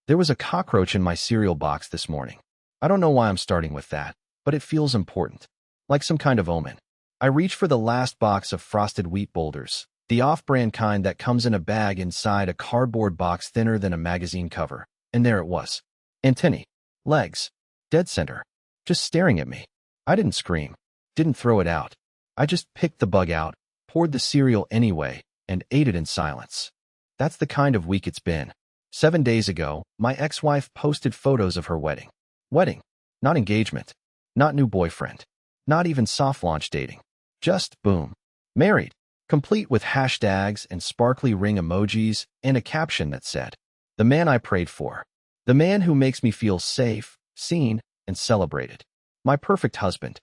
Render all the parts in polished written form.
There was a cockroach in my cereal box this morning. I don't know why I'm starting with that, but it feels important. Like some kind of omen. I reach for the last box of frosted wheat boulders, the off-brand kind that comes in a bag inside a cardboard box thinner than a magazine cover. And there it was. Antennae. Legs. Dead center. Just staring at me. I didn't scream. Didn't throw it out. I just picked the bug out, poured the cereal anyway, and ate it in silence. That's the kind of week it's been. 7 days ago, my ex-wife posted photos of her wedding. Wedding. Not engagement. Not new boyfriend. Not even soft launch dating. Just, boom. Married. Complete with hashtags and sparkly ring emojis and a caption that said, "The man I prayed for. The man who makes me feel safe, seen, and celebrated. My perfect husband."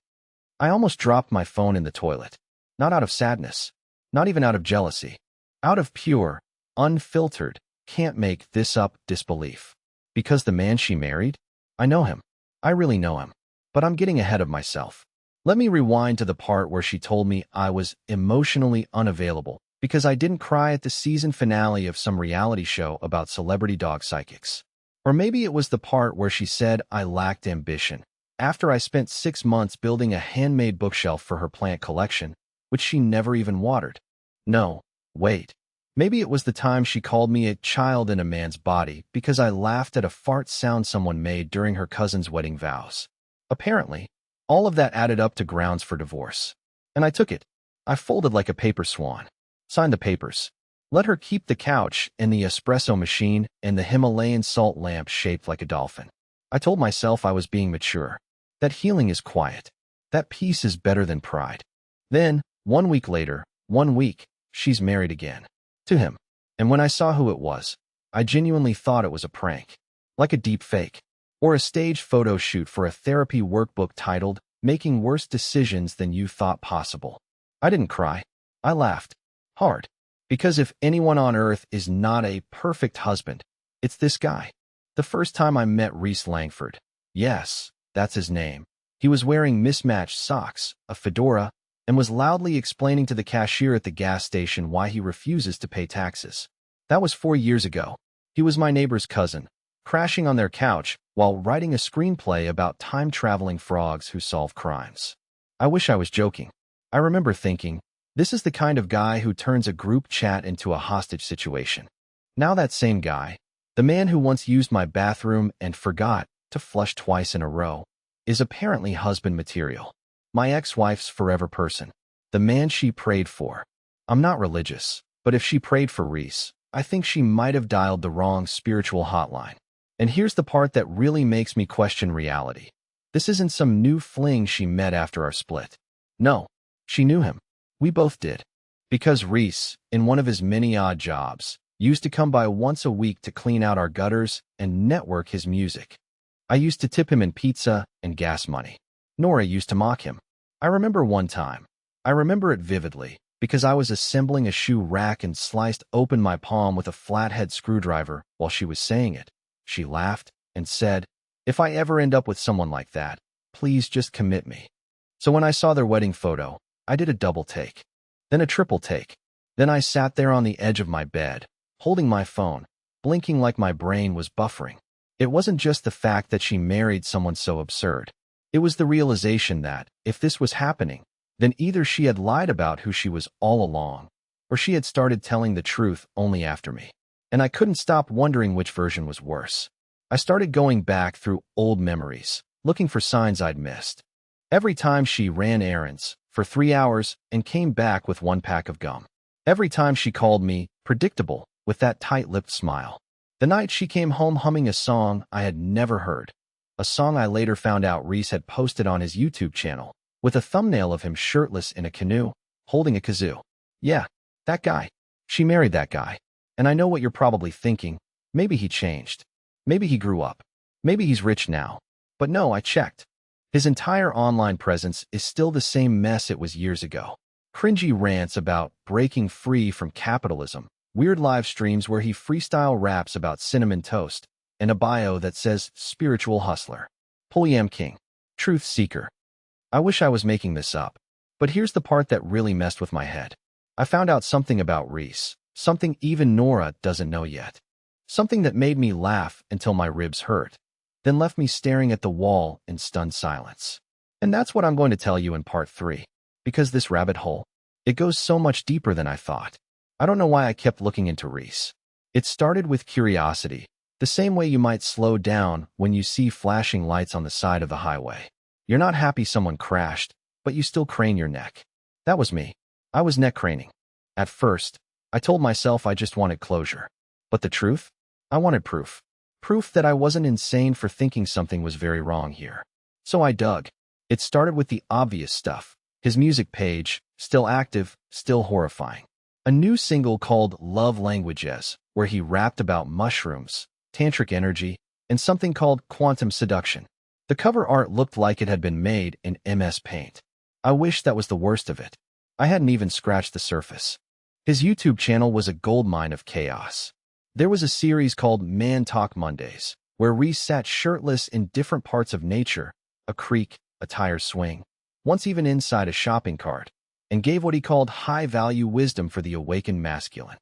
I almost dropped my phone in the toilet. Not out of sadness. Not even out of jealousy. Out of pure, unfiltered, can't make this up disbelief. Because the man she married? I know him. I really know him. But I'm getting ahead of myself. Let me rewind to the part where she told me I was emotionally unavailable because I didn't cry at the season finale of some reality show about celebrity dog psychics. Or maybe it was the part where she said I lacked ambition after I spent 6 months building a handmade bookshelf for her plant collection, which she never even watered. No, wait. Maybe it was the time she called me a child in a man's body because I laughed at a fart sound someone made during her cousin's wedding vows. Apparently, all of that added up to grounds for divorce. And I took it. I folded like a paper swan. Signed the papers. Let her keep the couch and the espresso machine and the Himalayan salt lamp shaped like a dolphin. I told myself I was being mature. That healing is quiet. That peace is better than pride. Then, 1 week later, 1 week, she's married again. To him. And when I saw who it was, I genuinely thought it was a prank. Like a deep fake. Or a staged photo shoot for a therapy workbook titled, "Making Worse Decisions Than You Thought Possible." I didn't cry. I laughed. Hard. Because if anyone on earth is not a perfect husband, it's this guy. The first time I met Reese Langford. Yes, that's his name. He was wearing mismatched socks, a fedora, and was loudly explaining to the cashier at the gas station why he refuses to pay taxes. That was 4 years ago. He was my neighbor's cousin, crashing on their couch while writing a screenplay about time-traveling frogs who solve crimes. I wish I was joking. I remember thinking, this is the kind of guy who turns a group chat into a hostage situation. Now that same guy, the man who once used my bathroom and forgot to flush twice in a row, is apparently husband material. My ex-wife's forever person. The man she prayed for. I'm not religious, but if she prayed for Reese, I think she might have dialed the wrong spiritual hotline. And here's the part that really makes me question reality. This isn't some new fling she met after our split. No, she knew him. We both did. Because Reese, in one of his many odd jobs, used to come by once a week to clean out our gutters and network his music. I used to tip him in pizza and gas money. Nora used to mock him. I remember one time. I remember it vividly, because I was assembling a shoe rack and sliced open my palm with a flathead screwdriver while she was saying it. She laughed and said, "If I ever end up with someone like that, please just commit me." So when I saw their wedding photo, I did a double take, then a triple take. Then I sat there on the edge of my bed, holding my phone, blinking like my brain was buffering. It wasn't just the fact that she married someone so absurd. It was the realization that, if this was happening, then either she had lied about who she was all along, or she had started telling the truth only after me. And I couldn't stop wondering which version was worse. I started going back through old memories, looking for signs I'd missed. Every time she ran errands for 3 hours and came back with 1 pack of gum. Every time she called me predictable with that tight-lipped smile. The night she came home humming a song I had never heard. A song I later found out Reese had posted on his YouTube channel, with a thumbnail of him shirtless in a canoe, holding a kazoo. Yeah, that guy. She married that guy. And I know what you're probably thinking. Maybe he changed. Maybe he grew up. Maybe he's rich now. But no, I checked. His entire online presence is still the same mess it was years ago. Cringy rants about breaking free from capitalism, weird live streams where he freestyle raps about cinnamon toast, and a bio that says spiritual hustler, polyam king, truth seeker. I wish I was making this up. But here's the part that really messed with my head. I found out something about Reese, something even Nora doesn't know yet. Something that made me laugh until my ribs hurt, then left me staring at the wall in stunned silence. And that's what I'm going to tell you in part 3. Because this rabbit hole, it goes so much deeper than I thought. I don't know why I kept looking into Reese. It started with curiosity, the same way you might slow down when you see flashing lights on the side of the highway. You're not happy someone crashed, but you still crane your neck. That was me. I was neck craning. At first, I told myself I just wanted closure. But the truth? I wanted proof. Proof that I wasn't insane for thinking something was very wrong here. So I dug. It started with the obvious stuff. His music page, still active, still horrifying. A new single called Love Languages, where he rapped about mushrooms, tantric energy, and something called quantum seduction. The cover art looked like it had been made in MS Paint. I wish that was the worst of it. I hadn't even scratched the surface. His YouTube channel was a goldmine of chaos. There was a series called Man Talk Mondays, where Reese sat shirtless in different parts of nature, a creek, a tire swing, once even inside a shopping cart, and gave what he called high-value wisdom for the awakened masculine.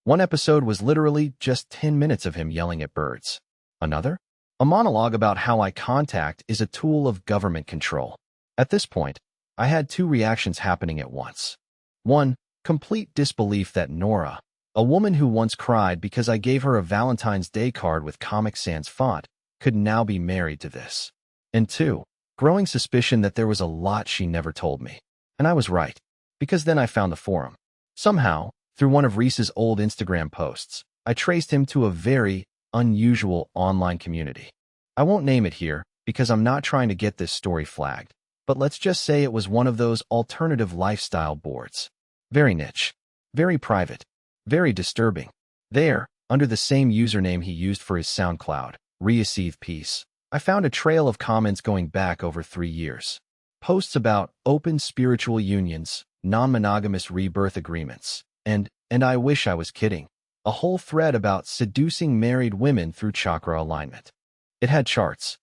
One episode was literally just 10 minutes of him yelling at birds. Another? A monologue about how eye contact is a tool of government control. At this point, I had two reactions happening at once. One, complete disbelief that Nora, a woman who once cried because I gave her a Valentine's Day card with Comic Sans font, could now be married to this. And two, growing suspicion that there was a lot she never told me. And I was right, because then I found the forum. Somehow, through one of Reese's old Instagram posts, I traced him to a very unusual online community. I won't name it here because I'm not trying to get this story flagged, but let's just say it was one of those alternative lifestyle boards. Very niche, very private, very disturbing. There, under the same username he used for his SoundCloud, Reaceive Peace, I found a trail of comments going back over 3 years. Posts about open spiritual unions, non-monogamous rebirth agreements, and I wish I was kidding, a whole thread about seducing married women through chakra alignment. It had charts.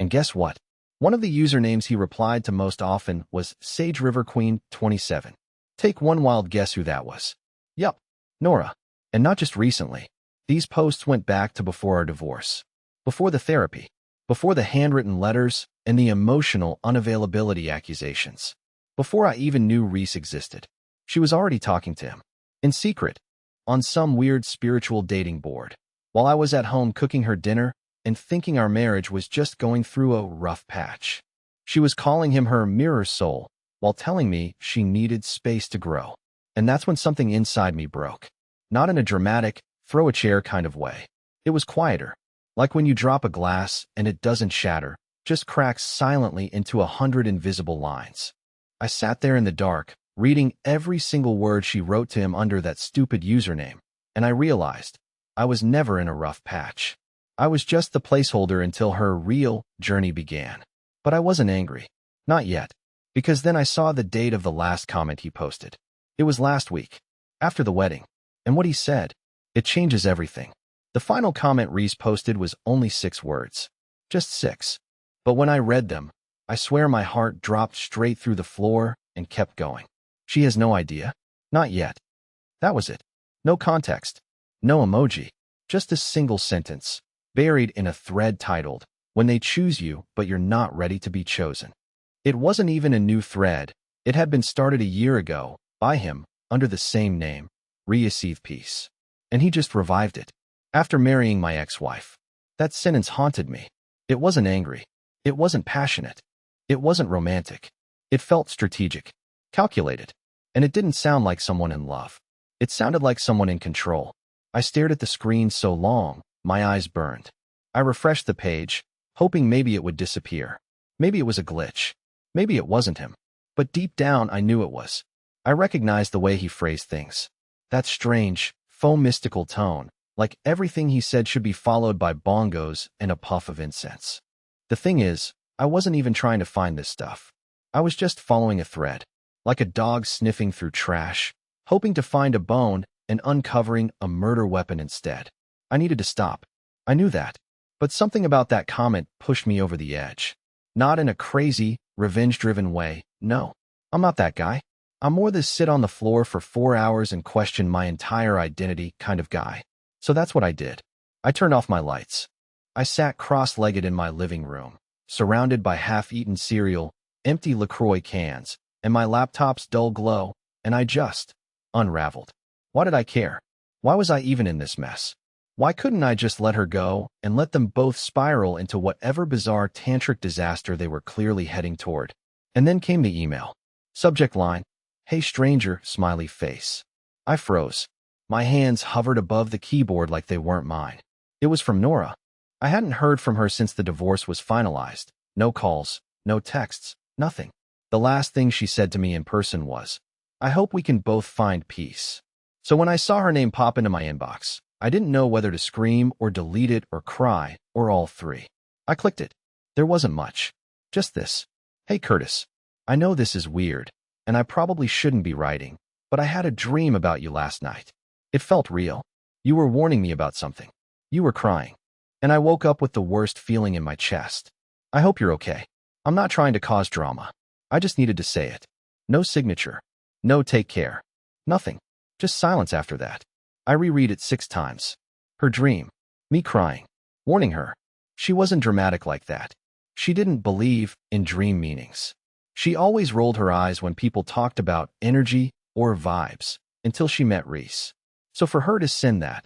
And guess what? One of the usernames he replied to most often was Sage River Queen 27. Take one wild guess who that was. Yup, Nora. And not just recently. These posts went back to before our divorce. Before the therapy. Before the handwritten letters and the emotional unavailability accusations. Before I even knew Reese existed. She was already talking to him. In secret. On some weird spiritual dating board. While I was at home cooking her dinner and thinking our marriage was just going through a rough patch. She was calling him her mirror soul, while telling me she needed space to grow. And that's when something inside me broke. Not in a dramatic, throw a chair kind of way. It was quieter. Like when you drop a glass and it doesn't shatter, just cracks silently into 100 invisible lines. I sat there in the dark, reading every single word she wrote to him under that stupid username, and I realized I was never in a rough patch. I was just the placeholder until her real journey began. But I wasn't angry. Not yet. Because then I saw the date of the last comment he posted. It was last week, after the wedding. And what he said, it changes everything. The final comment Reese posted was only 6 words. Just 6. But when I read them, I swear my heart dropped straight through the floor and kept going. She has no idea. Not yet. That was it. No context. No emoji. Just a single sentence, buried in a thread titled, "When They Choose You, But You're Not Ready to Be Chosen." It wasn't even a new thread. It had been started a year ago, by him, under the same name, Reaceive Peace. And he just revived it. After marrying my ex-wife. That sentence haunted me. It wasn't angry. It wasn't passionate. It wasn't romantic. It felt strategic, calculated. And it didn't sound like someone in love. It sounded like someone in control. I stared at the screen so long, my eyes burned. I refreshed the page, hoping maybe it would disappear. Maybe it was a glitch. Maybe it wasn't him. But deep down, I knew it was. I recognized the way he phrased things. That strange, faux mystical tone, like everything he said should be followed by bongos and a puff of incense. The thing is, I wasn't even trying to find this stuff. I was just following a thread, like a dog sniffing through trash, hoping to find a bone and uncovering a murder weapon instead. I needed to stop. I knew that. But something about that comment pushed me over the edge. Not in a crazy, revenge-driven way, no. I'm not that guy. I'm more the sit on the floor for 4 hours and question my entire identity kind of guy. So that's what I did. I turned off my lights. I sat cross-legged in my living room, surrounded by half-eaten cereal, empty LaCroix cans, and my laptop's dull glow, and I just unraveled. Why did I care? Why was I even in this mess? Why couldn't I just let her go and let them both spiral into whatever bizarre tantric disaster they were clearly heading toward? And then came the email. Subject line, "Hey stranger," smiley face. I froze. My hands hovered above the keyboard like they weren't mine. It was from Nora. I hadn't heard from her since the divorce was finalized. No calls, no texts, nothing. The last thing she said to me in person was, "I hope we can both find peace." So when I saw her name pop into my inbox, I didn't know whether to scream or delete it or cry or all three. I clicked it. There wasn't much. Just this. "Hey Curtis, I know this is weird, and I probably shouldn't be writing, but I had a dream about you last night. It felt real. You were warning me about something. You were crying. And I woke up with the worst feeling in my chest. I hope you're okay. I'm not trying to cause drama. I just needed to say it." No signature. No take care. Nothing. Just silence after that. I reread it 6 times. Her dream. Me crying. Warning her. She wasn't dramatic like that. She didn't believe in dream meanings. She always rolled her eyes when people talked about energy or vibes until she met Reese. So for her to send that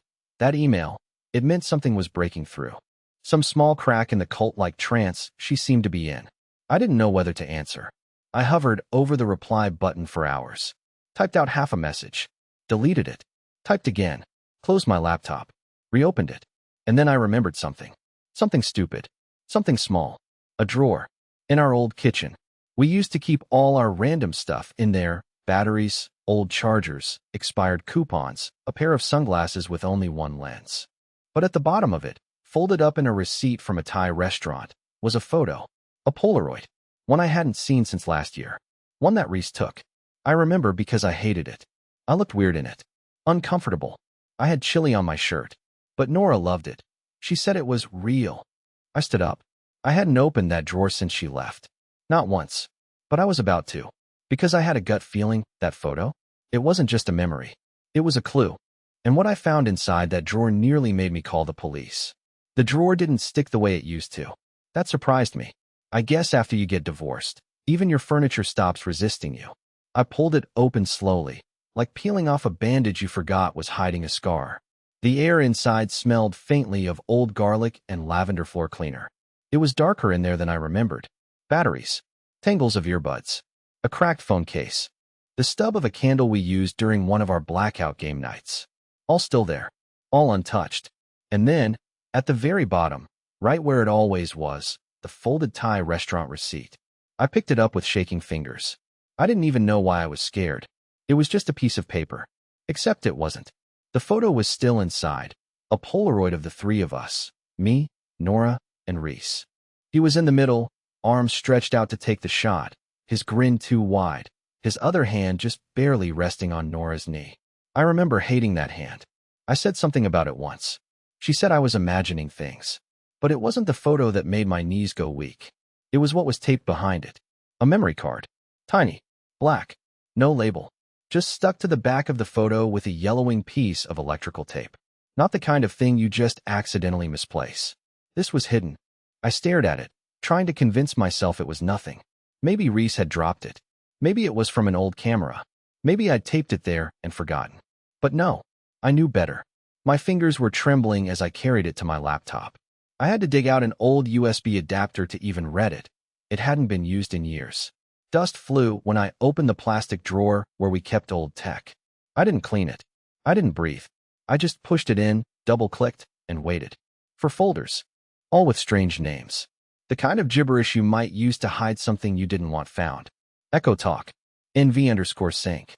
email, it meant something was breaking through. Some small crack in the cult-like trance she seemed to be in. I didn't know whether to answer. I hovered over the reply button for hours. Typed out half a message. Deleted it. Typed again. Closed my laptop. Reopened it. And then I remembered something. Something stupid. Something small. A drawer. In our old kitchen. We used to keep all our random stuff in there. Batteries, old chargers, expired coupons, a pair of sunglasses with only one lens. But at the bottom of it, folded up in a receipt from a Thai restaurant, was a photo. A Polaroid. One I hadn't seen since last year. One that Reese took. I remember because I hated it. I looked weird in it. Uncomfortable. I had chili on my shirt. But Nora loved it. She said it was real. I stood up. I hadn't opened that drawer since she left. Not once. But I was about to. Because I had a gut feeling, that photo, it wasn't just a memory. It was a clue. And what I found inside that drawer nearly made me call the police. The drawer didn't stick the way it used to. That surprised me. I guess after you get divorced, even your furniture stops resisting you. I pulled it open slowly, like peeling off a bandage you forgot was hiding a scar. The air inside smelled faintly of old garlic and lavender floor cleaner. It was darker in there than I remembered. Batteries. Tangles of earbuds. A cracked phone case. The stub of a candle we used during one of our blackout game nights. All still there. All untouched. And then, at the very bottom, right where it always was, the folded Thai restaurant receipt. I picked it up with shaking fingers. I didn't even know why I was scared. It was just a piece of paper. Except it wasn't. The photo was still inside. A Polaroid of the 3 of us. Me, Nora, and Reese. He was in the middle, arms stretched out to take the shot, his grin too wide, his other hand just barely resting on Nora's knee. I remember hating that hand. I said something about it once. She said I was imagining things. But it wasn't the photo that made my knees go weak. It was what was taped behind it. A memory card. Tiny. Black. No label. Just stuck to the back of the photo with a yellowing piece of electrical tape. Not the kind of thing you just accidentally misplace. This was hidden. I stared at it, trying to convince myself it was nothing. Maybe Reese had dropped it. Maybe it was from an old camera. Maybe I'd taped it there and forgotten. But no, I knew better. My fingers were trembling as I carried it to my laptop. I had to dig out an old USB adapter to even read it. It hadn't been used in years. Dust flew when I opened the plastic drawer where we kept old tech. I didn't clean it. I didn't breathe. I just pushed it in, double-clicked, and waited. For folders. All with strange names. The kind of gibberish you might use to hide something you didn't want found. Echo Talk. NV_sync.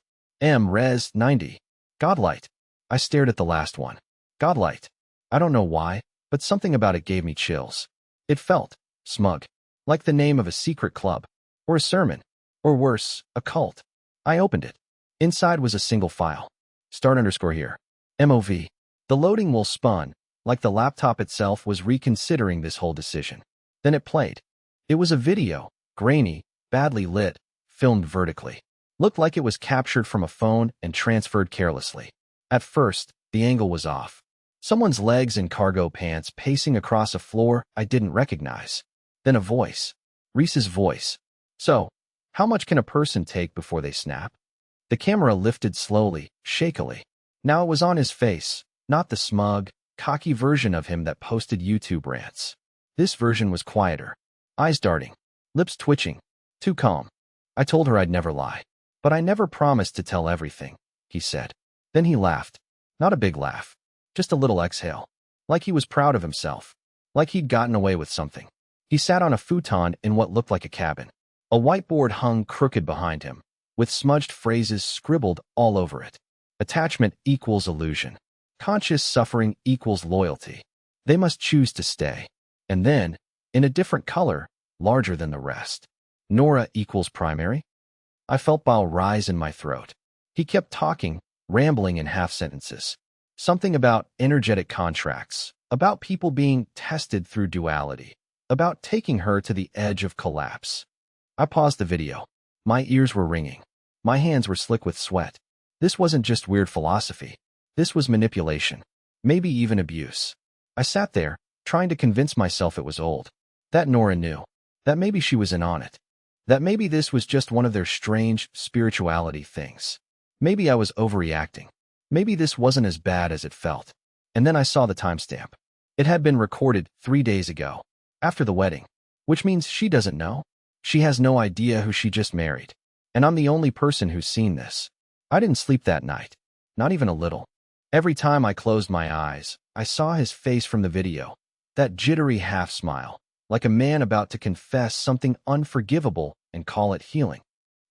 Res 90. Godlight. I stared at the last one. Godlight. I don't know why, but something about it gave me chills. It felt smug. Like the name of a secret club. Or a sermon. Or worse, a cult. I opened it. Inside was a single file. Start_here. MOV. The loading wheel spun, like the laptop itself was reconsidering this whole decision. Then it played. It was a video, grainy, badly lit, filmed vertically. Looked like it was captured from a phone and transferred carelessly. At first, the angle was off. Someone's legs in cargo pants pacing across a floor I didn't recognize. Then a voice. Reese's voice. So, how much can a person take before they snap? The camera lifted slowly, shakily. Now it was on his face, not the smug, cocky version of him that posted YouTube rants. This version was quieter. Eyes darting. Lips twitching. Too calm. I told her I'd never lie. But I never promised to tell everything, he said. Then he laughed. Not a big laugh. Just a little exhale. Like he was proud of himself. Like he'd gotten away with something. He sat on a futon in what looked like a cabin. A whiteboard hung crooked behind him, with smudged phrases scribbled all over it. Attachment equals illusion. Conscious suffering equals loyalty. They must choose to stay. And then, in a different color, larger than the rest, Nora equals primary? I felt bile rise in my throat. He kept talking, rambling in half sentences. Something about energetic contracts, about people being tested through duality, about taking her to the edge of collapse. I paused the video. My ears were ringing. My hands were slick with sweat. This wasn't just weird philosophy. This was manipulation. Maybe even abuse. I sat there, trying to convince myself it was old. That Nora knew. That maybe she was in on it. That maybe this was just one of their strange spirituality things. Maybe I was overreacting. Maybe this wasn't as bad as it felt. And then I saw the timestamp. It had been recorded 3 days ago, after the wedding. Which means she doesn't know. She has no idea who she just married. And I'm the only person who's seen this. I didn't sleep that night. Not even a little. Every time I closed my eyes, I saw his face from the video. That jittery half smile, like a man about to confess something unforgivable and call it healing.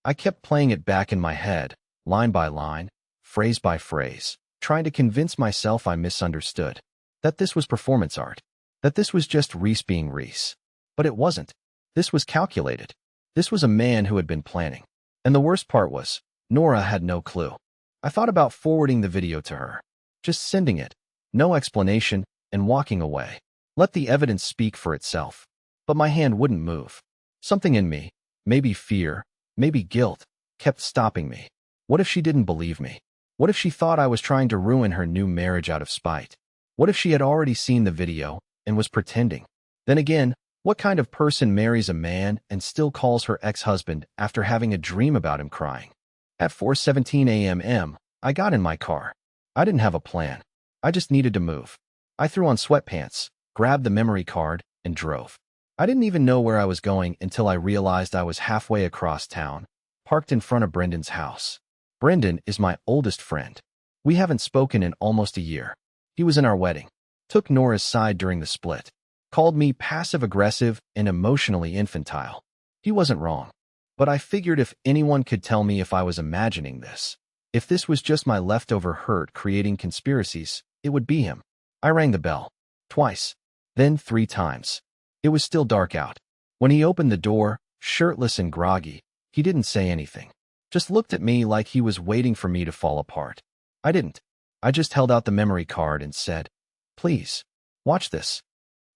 I kept playing it back in my head, line by line, phrase by phrase, trying to convince myself I misunderstood. That this was performance art. That this was just Reese being Reese. But it wasn't. This was calculated. This was a man who had been planning. And the worst part was, Nora had no clue. I thought about forwarding the video to her. Just sending it. No explanation, and walking away. Let the evidence speak for itself. But my hand wouldn't move. Something in me, maybe fear, maybe guilt, kept stopping me. What if she didn't believe me? What if she thought I was trying to ruin her new marriage out of spite? What if she had already seen the video and was pretending? Then again, what kind of person marries a man and still calls her ex-husband after having a dream about him crying? At 4:17 a.m., I got in my car. I didn't have a plan. I just needed to move. I threw on sweatpants, grabbed the memory card, and drove. I didn't even know where I was going until I realized I was halfway across town, parked in front of Brendan's house. Brendan is my oldest friend. We haven't spoken in almost a year. He was in our wedding, took Nora's side during the split, called me passive-aggressive and emotionally infantile. He wasn't wrong. But I figured if anyone could tell me if I was imagining this, if this was just my leftover hurt creating conspiracies, it would be him. I rang the bell. Twice. Then 3 times. It was still dark out. When he opened the door, shirtless and groggy, he didn't say anything. Just looked at me like he was waiting for me to fall apart. I didn't. I just held out the memory card and said, "Please, watch this."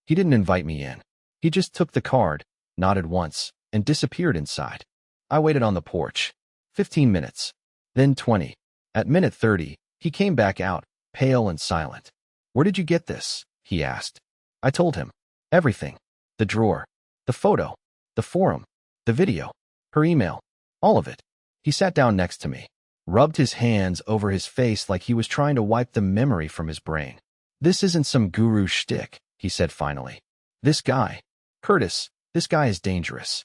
He didn't invite me in. He just took the card, nodded once, and disappeared inside. I waited on the porch. 15 minutes. Then 20. At minute 30, he came back out, pale and silent. "Where did you get this?" he asked. I told him. Everything. The drawer. The photo. The forum. The video. Her email. All of it. He sat down next to me, rubbed his hands over his face like he was trying to wipe the memory from his brain. "This isn't some guru shtick," he said finally. "This guy, Curtis, this guy is dangerous."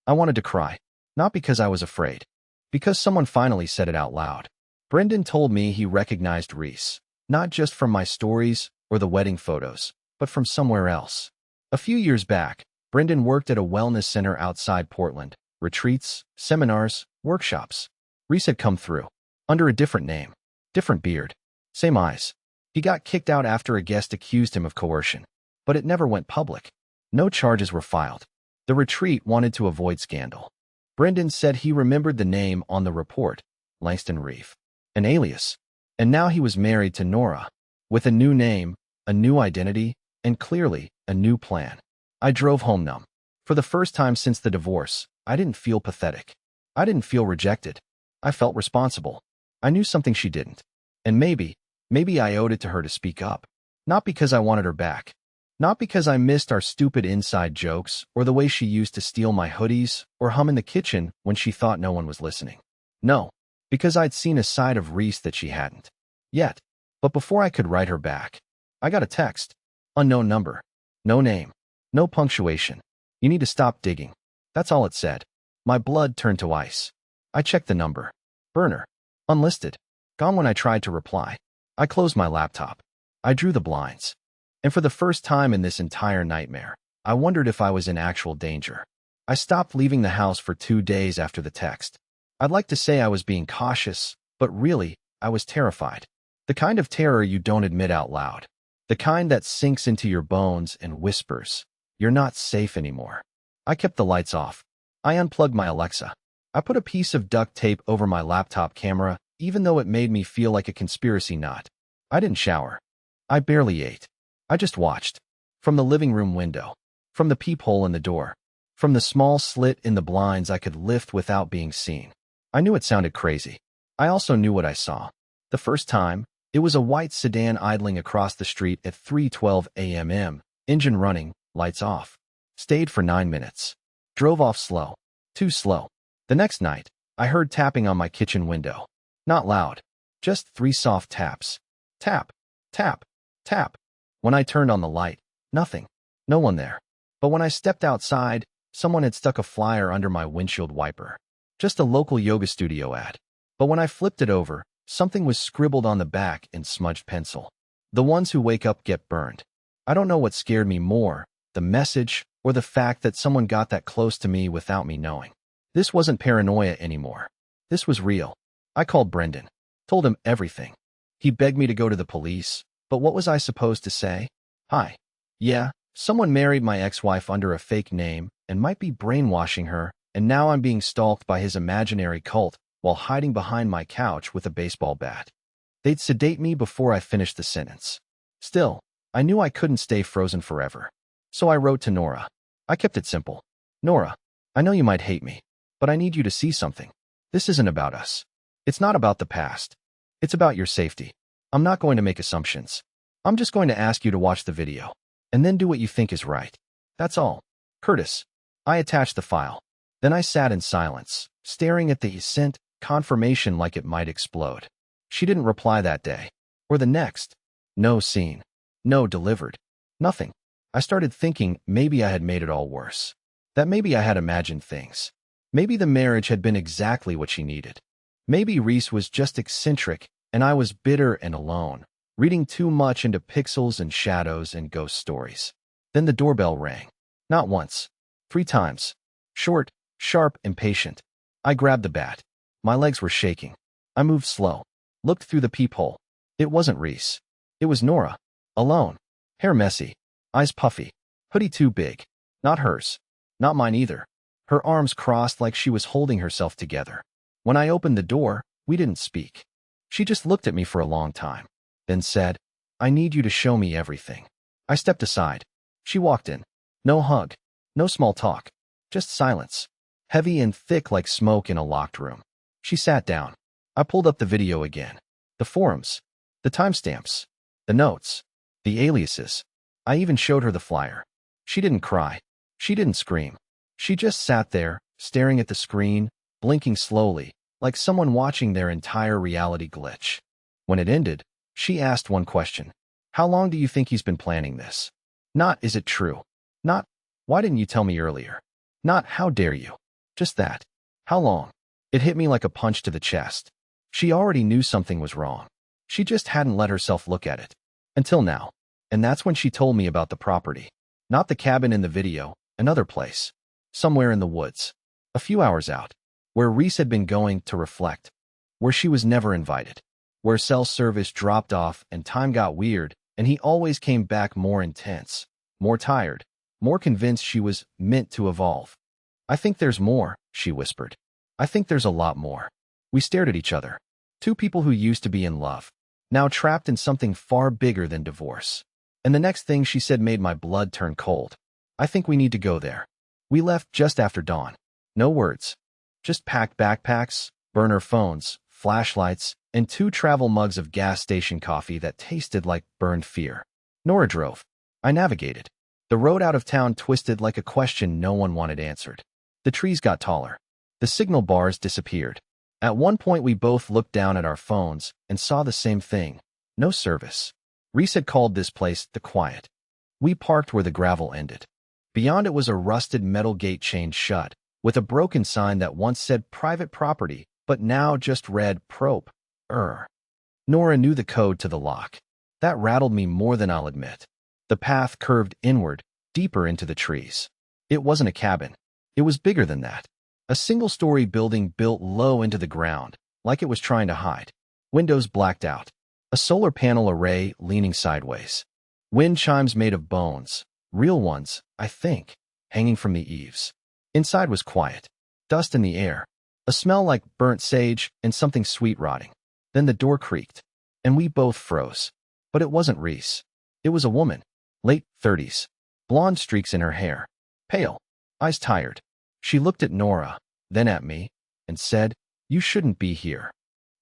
I wanted to cry. Not because I was afraid. Because someone finally said it out loud. Brendan told me he recognized Reese, not just from my stories or the wedding photos, but from somewhere else. A few years back, Brendan worked at a wellness center outside Portland. Retreats, seminars, workshops. Reese had come through. Under a different name. Different beard. Same eyes. He got kicked out after a guest accused him of coercion. But it never went public. No charges were filed. The retreat wanted to avoid scandal. Brendan said he remembered the name on the report, Langston Reeve. An alias. And now he was married to Nora. With a new name, a new identity, and clearly, a new plan. I drove home numb. For the first time since the divorce, I didn't feel pathetic. I didn't feel rejected. I felt responsible. I knew something she didn't. And maybe I owed it to her to speak up. Not because I wanted her back. Not because I missed our stupid inside jokes or the way she used to steal my hoodies or hum in the kitchen when she thought no one was listening. No, because I'd seen a side of Reese that she hadn't yet. But before I could write her back, I got a text. Unknown number. No name. No punctuation. You need to stop digging. That's all it said. My blood turned to ice. I checked the number. Burner. Unlisted. Gone when I tried to reply. I closed my laptop. I drew the blinds. And for the first time in this entire nightmare, I wondered if I was in actual danger. I stopped leaving the house for 2 days after the text. I'd like to say I was being cautious, but really, I was terrified. The kind of terror you don't admit out loud. The kind that sinks into your bones and whispers, "You're not safe anymore." I kept the lights off. I unplugged my Alexa. I put a piece of duct tape over my laptop camera, even though it made me feel like a conspiracy nut. I didn't shower. I barely ate. I just watched. From the living room window. From the peephole in the door. From the small slit in the blinds I could lift without being seen. I knew it sounded crazy. I also knew what I saw. The first time, it was a white sedan idling across the street at 3:12 a.m., engine running, lights off. Stayed for 9 minutes. Drove off slow. Too slow. The next night, I heard tapping on my kitchen window. Not loud. Just 3 soft taps. Tap. Tap. Tap. When I turned on the light, nothing. No one there. But when I stepped outside, someone had stuck a flyer under my windshield wiper. Just a local yoga studio ad. But when I flipped it over, something was scribbled on the back in smudged pencil. The ones who wake up get burned. I don't know what scared me more, the message or the fact that someone got that close to me without me knowing. This wasn't paranoia anymore. This was real. I called Brendan. Told him everything. He begged me to go to the police. But what was I supposed to say? Hi. Yeah, someone married my ex-wife under a fake name and might be brainwashing her, and now I'm being stalked by his imaginary cult while hiding behind my couch with a baseball bat. They'd sedate me before I finished the sentence. Still, I knew I couldn't stay frozen forever. So I wrote to Nora. I kept it simple. Nora, I know you might hate me, but I need you to see something. This isn't about us. It's not about the past. It's about your safety. I'm not going to make assumptions. I'm just going to ask you to watch the video, and then do what you think is right. That's all. Curtis. I attached the file. Then I sat in silence, staring at the sent confirmation like it might explode. She didn't reply that day. Or the next. No seen. No delivered. Nothing. I started thinking maybe I had made it all worse. That maybe I had imagined things. Maybe the marriage had been exactly what she needed. Maybe Reese was just eccentric, and I was bitter and alone, reading too much into pixels and shadows and ghost stories. Then the doorbell rang. Not once. 3 times. Short, sharp, impatient. I grabbed the bat. My legs were shaking. I moved slow. Looked through the peephole. It wasn't Reese. It was Nora. Alone. Hair messy. Eyes puffy. Hoodie too big. Not hers. Not mine either. Her arms crossed like she was holding herself together. When I opened the door, we didn't speak. She just looked at me for a long time, then said, "I need you to show me everything." I stepped aside. She walked in. No hug. No small talk. Just silence. Heavy and thick like smoke in a locked room. She sat down. I pulled up the video again. The forums. The timestamps. The notes. The aliases. I even showed her the flyer. She didn't cry. She didn't scream. She just sat there, staring at the screen, blinking slowly, like someone watching their entire reality glitch. When it ended, she asked one question. How long do you think he's been planning this? Not, is it true? Not, why didn't you tell me earlier? Not, how dare you? Just that. How long? It hit me like a punch to the chest. She already knew something was wrong. She just hadn't let herself look at it. Until now. And that's when she told me about the property. Not the cabin in the video, another place. Somewhere in the woods. A few hours out. Where Reese had been going to reflect. Where she was never invited. Where cell service dropped off and time got weird, and he always came back more intense, more tired, more convinced she was meant to evolve. I think there's more, she whispered. I think there's a lot more. We stared at each other. 2 people who used to be in love. Now trapped in something far bigger than divorce. And the next thing she said made my blood turn cold. I think we need to go there. We left just after dawn. No words. Just packed backpacks, burner phones, flashlights, and 2 travel mugs of gas station coffee that tasted like burned fear. Nora drove. I navigated. The road out of town twisted like a question no one wanted answered. The trees got taller. The signal bars disappeared. At one point we both looked down at our phones and saw the same thing. No service. Reese had called this place the Quiet. We parked where the gravel ended. Beyond it was a rusted metal gate chained shut, with a broken sign that once said private property, but now just read prope. Nora knew the code to the lock. That rattled me more than I'll admit. The path curved inward, deeper into the trees. It wasn't a cabin. It was bigger than that. A single-story building built low into the ground, like it was trying to hide. Windows blacked out. A solar panel array leaning sideways. Wind chimes made of bones. Real ones, I think, hanging from the eaves. Inside was quiet. Dust in the air. A smell like burnt sage and something sweet rotting. Then the door creaked, and we both froze. But it wasn't Reese. It was a woman. Late 30s. Blonde streaks in her hair. Pale. Eyes tired. She looked at Nora, then at me, and said, "You shouldn't be here."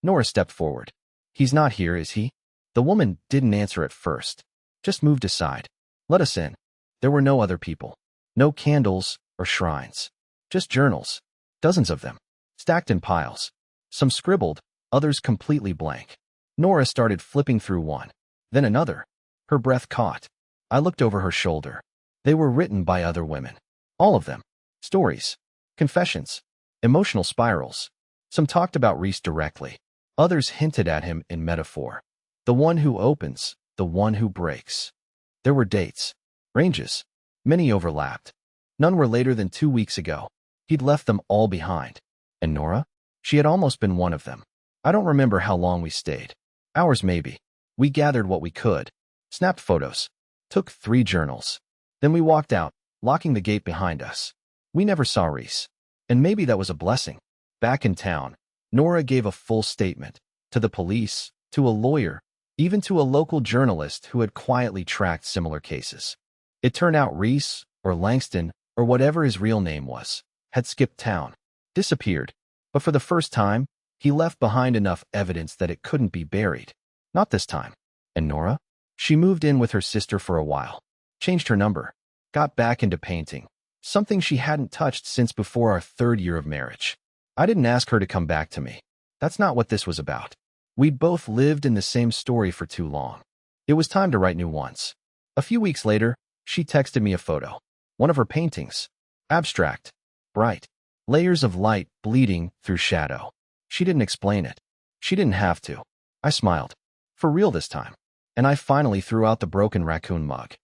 Nora stepped forward. "He's not here, is he?" The woman didn't answer at first. Just moved aside. "Let us in." There were no other people. No candles or shrines. Just journals. Dozens of them. Stacked in piles. Some scribbled, others completely blank. Nora started flipping through one. Then another. Her breath caught. I looked over her shoulder. They were written by other women. All of them. Stories. Confessions. Emotional spirals. Some talked about Reese directly. Others hinted at him in metaphor. The one who opens, the one who breaks. There were dates. Ranges. Many overlapped. None were later than 2 weeks ago. He'd left them all behind. And Nora? She had almost been one of them. I don't remember how long we stayed. Hours maybe. We gathered what we could. Snapped photos. Took 3 journals. Then we walked out, locking the gate behind us. We never saw Reese. And maybe that was a blessing. Back in town, Nora gave a full statement. To the police, to a lawyer, even to a local journalist who had quietly tracked similar cases. It turned out Reese, or Langston, or whatever his real name was, had skipped town. Disappeared. But for the first time, he left behind enough evidence that it couldn't be buried. Not this time. And Nora? She moved in with her sister for a while. Changed her number. Got back into painting. Something she hadn't touched since before our 3rd year of marriage. I didn't ask her to come back to me. That's not what this was about. We'd both lived in the same story for too long. It was time to write new ones. A few weeks later, she texted me a photo. One of her paintings. Abstract. Bright. Layers of light bleeding through shadow. She didn't explain it. She didn't have to. I smiled. For real this time. And I finally threw out the broken raccoon mug.